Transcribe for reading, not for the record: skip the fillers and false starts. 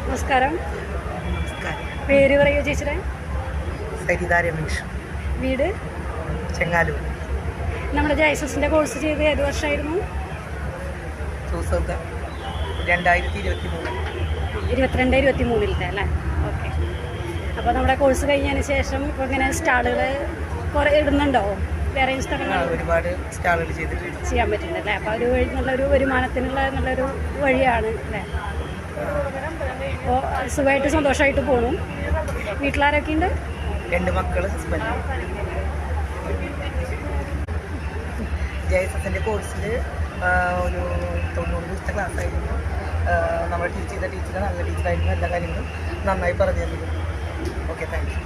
നമസ്കാരം. പേര് പറയൂ ചേച്ചിയുടെ. സരിത രമേശ്. വീട് ചെങ്ങാലൂർ. നമ്മുടെ ജൈസസിൻ്റെ കോഴ്സ് ചെയ്ത് ഏത് വർഷമായിരുന്നു? 2022-23 അല്ലേ? ഓക്കെ. അപ്പോൾ നമ്മുടെ കോഴ്സ് കഴിഞ്ഞതിന് ശേഷം ഇപ്പോൾ ഇങ്ങനെ സ്റ്റാളുകൾ കുറേ ഇടുന്നുണ്ടോ? വേറെ സ്ഥലങ്ങൾ ഒരുപാട് സ്റ്റാളുകൾ ചെയ്തിട്ടുണ്ട്, ചെയ്യാൻ പറ്റുന്നുണ്ട് അല്ലേ? അപ്പോൾ ഒരു വഴി നല്ലൊരു വരുമാനത്തിനുള്ള നല്ലൊരു വഴിയാണ് അല്ലേ? അപ്പോൾ സുഖമായിട്ട് സന്തോഷമായിട്ട് പോകണം. വീട്ടിലാരൊക്കെ ഉണ്ട്? 2 മക്കൾ, ഹസ്ബൻഡ്. ജൈസസിൻ്റെ കോഴ്സിൽ ഒരു 90 ദിവസത്തെ ക്ലാസ്സായിരുന്നു. നമ്മൾ ടീച്ചർ നല്ല ടീച്ചറായിരുന്നു. എല്ലാ കാര്യങ്ങളും നന്നായി പറഞ്ഞു തന്നിരുന്നു. Okay, thank you.